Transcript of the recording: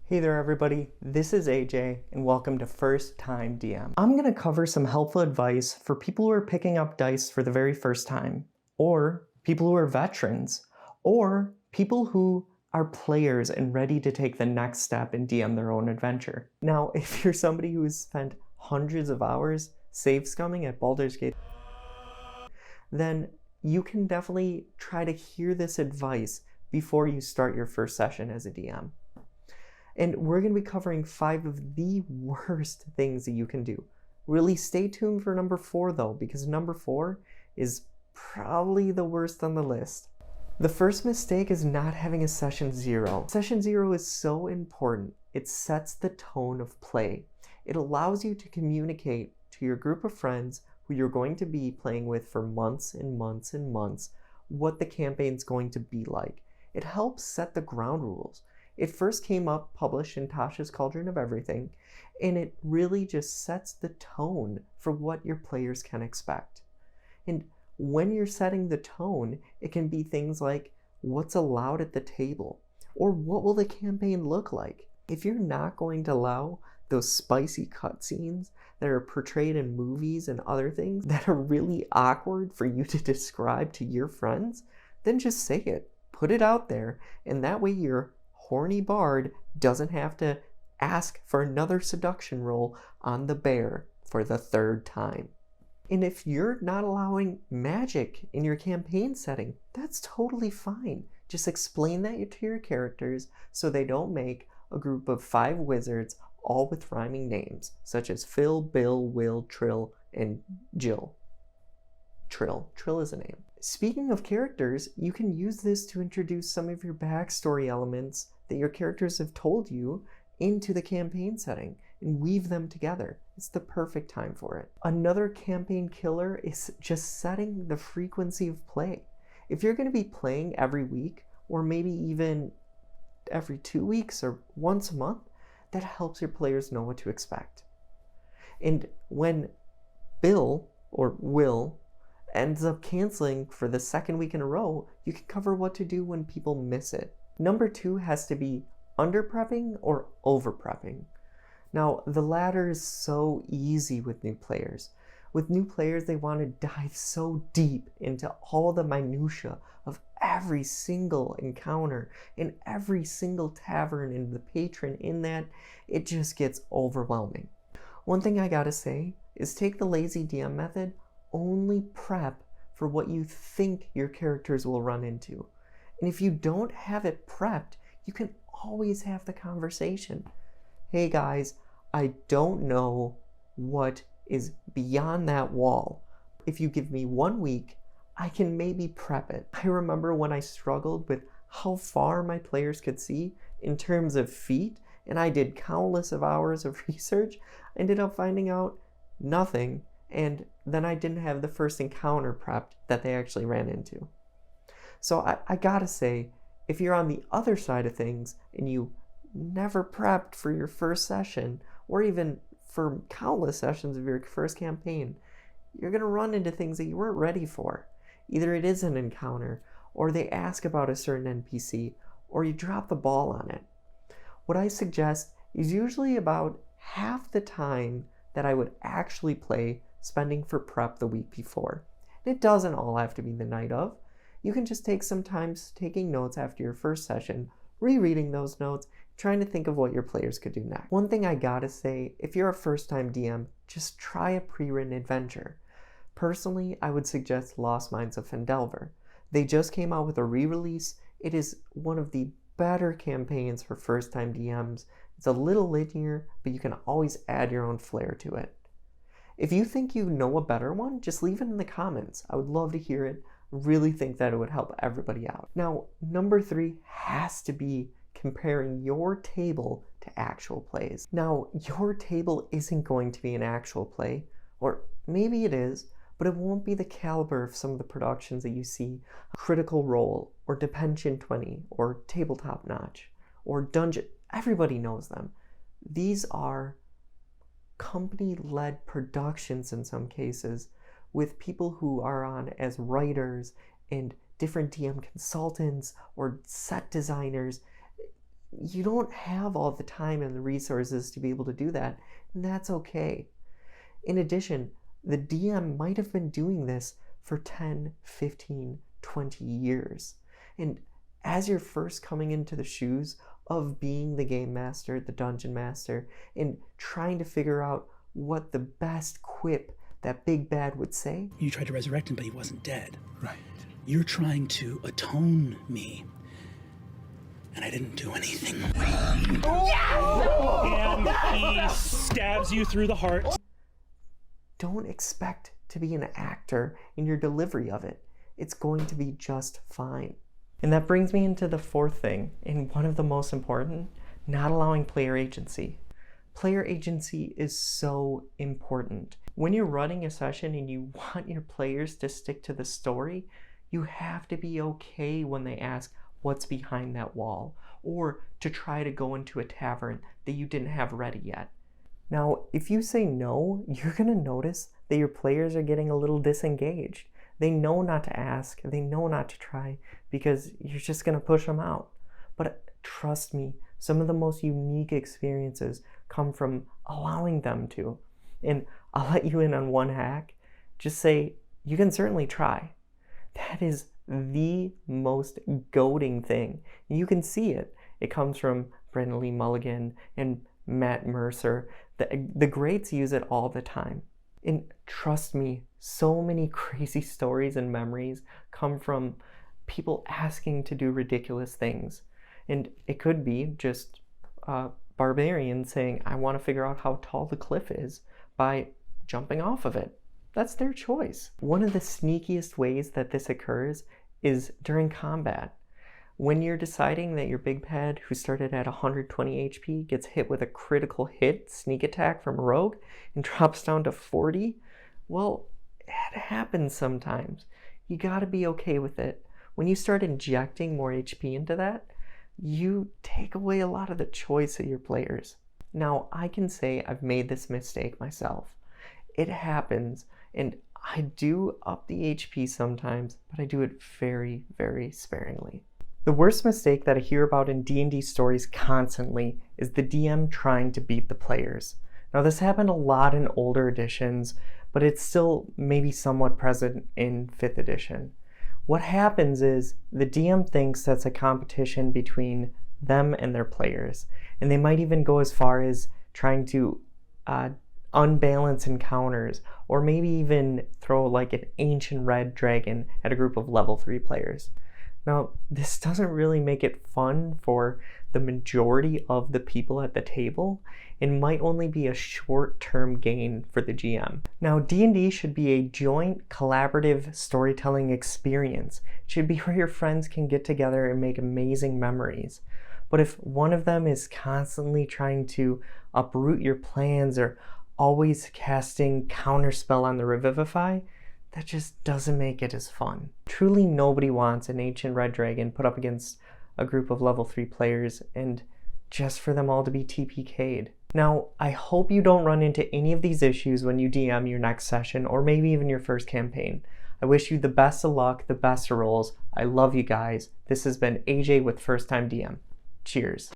Hey there everybody, this is AJ and welcome to First Time DM. I'm going to cover some helpful advice for people who are picking up dice for the very first time, or people who are veterans, or people who are players and ready to take the next step and DM their own adventure. Now, if you're somebody who's spent hundreds of hours save scumming at Baldur's Gate, then you can definitely try to hear this advice before you start your first session as a DM. And we're going to be covering 5 of the worst things that you can do. Really stay tuned for number 4 though, because number 4 is probably the worst on the list. The first mistake is not having a session 0. Session 0 is so important. It sets the tone of play. It allows you to communicate to your group of friends who you're going to be playing with for months and months and months what the campaign's going to be like. It helps set the ground rules. It first came up published in Tasha's Cauldron of Everything, and it really just sets the tone for what your players can expect. And when you're setting the tone, it can be things like what's allowed at the table, or what will the campaign look like. If you're not going to allow those spicy cutscenes that are portrayed in movies and other things that are really awkward for you to describe to your friends, then just say it. Put it out there, and that way your horny bard doesn't have to ask for another seduction roll on the bear for the 3rd time. And if you're not allowing magic in your campaign setting, that's totally fine. Just explain that to your characters so they don't make a group of 5 wizards all with rhyming names, such as Phil, Bill, Will, Trill, and Jill. Trill is a name. Speaking of characters, you can use this to introduce some of your backstory elements that your characters have told you into the campaign setting and weave them together. It's the perfect time for it. Another campaign killer is just setting the frequency of play. If you're going to be playing every week, or maybe even every 2 weeks or once a month, that helps your players know what to expect. And when Bill or Will ends up canceling for the 2nd week in a row, you can cover what to do when people miss it. Number 2 has to be under prepping or over prepping. Now, the latter is so easy with new players. With new players, they want to dive so deep into all the minutiae of every single encounter and every single tavern and the patron in that, it just gets overwhelming. One thing I gotta say is take the lazy DM method. Only prep for what you think your characters will run into. And if you don't have it prepped, you can always have the conversation. Hey guys, I don't know what is beyond that wall. If you give me 1 week, I can maybe prep it. I remember when I struggled with how far my players could see in terms of feet, and I did countless of hours of research, I ended up finding out nothing. And then I didn't have the first encounter prepped that they actually ran into. So I gotta say, if you're on the other side of things and you never prepped for your first session, or even for countless sessions of your first campaign, you're gonna run into things that you weren't ready for. Either it is an encounter, or they ask about a certain NPC, or you drop the ball on it. What I suggest is usually about half the time that I would actually play spending for prep the week before. And it doesn't all have to be the night of. You can just take some time taking notes after your first session, rereading those notes, trying to think of what your players could do next. One thing I gotta say, if you're a first-time DM, just try a pre-written adventure. Personally, I would suggest Lost Mines of Phandelver. They just came out with a re-release. It is one of the better campaigns for first-time DMs. It's a little linear, but you can always add your own flair to it. If you think you know a better one, just leave it in the comments. I would love to hear it. Really think that it would help everybody out. Now, number 3 has to be comparing your table to actual plays. Now, your table isn't going to be an actual play, or maybe it is, but it won't be the caliber of some of the productions that you see, Critical Role, or Dimension 20, or Tabletop Notch, or Dungeon. Everybody knows them. These are company-led productions in some cases, with people who are on as writers and different DM consultants or set designers. you don't have all the time and the resources to be able to do that, and that's okay. In addition, the DM might have been doing this for 10, 15, 20 years. And as you're first coming into the shoes of being the game master, the dungeon master, and trying to figure out what the best quip that big bad would say. You tried to resurrect him, but he wasn't dead. Right. You're trying to atone me. And I didn't do anything. And he stabs you through the heart. Don't expect to be an actor in your delivery of it. It's going to be just fine. And that brings me into the fourth thing, and one of the most important, not allowing player agency. Player agency is so important. When you're running a session and you want your players to stick to the story, you have to be okay when they ask what's behind that wall, or to try to go into a tavern that you didn't have ready yet. Now, if you say no, you're gonna notice that your players are getting a little disengaged. They know not to ask, they know not to try, because you're just gonna push them out. But trust me, some of the most unique experiences come from allowing them to. And I'll let you in on one hack. Just say, you can certainly try. That is the most goading thing. You can see it. It comes from Brendan Lee Mulligan and Matt Mercer. The greats use it all the time. And trust me, so many crazy stories and memories come from people asking to do ridiculous things. And it could be just barbarians saying, I want to figure out how tall the cliff is by jumping off of it. That's their choice. One of the sneakiest ways that this occurs is during combat. When you're deciding that your big bad, who started at 120 HP, gets hit with a critical hit sneak attack from a rogue and drops down to 40, well, it happens sometimes. You gotta be okay with it. When you start injecting more HP into that, you take away a lot of the choice of your players. Now, I can say I've made this mistake myself. It happens, and I do up the HP sometimes, but I do it very, very sparingly. The worst mistake that I hear about in D&D stories constantly is the DM trying to beat the players. Now, this happened a lot in older editions, but it's still maybe somewhat present in 5th edition. What happens is the DM thinks that's a competition between them and their players, and they might even go as far as trying to unbalance encounters, or maybe even throw like an ancient red dragon at a group of level 3 players. Now, this doesn't really make it fun for the majority of the people at the table, and might only be a short-term gain for the GM. Now, D&D should be a joint, collaborative storytelling experience. It should be where your friends can get together and make amazing memories. But if one of them is constantly trying to uproot your plans or always casting counterspell on the Revivify, that just doesn't make it as fun. Truly nobody wants an ancient red dragon put up against a group of level 3 players and just for them all to be TPK'd. Now, I hope you don't run into any of these issues when you DM your next session or maybe even your first campaign. I wish you the best of luck, the best of rolls. I love you guys. This has been AJ with First Time DM. Cheers.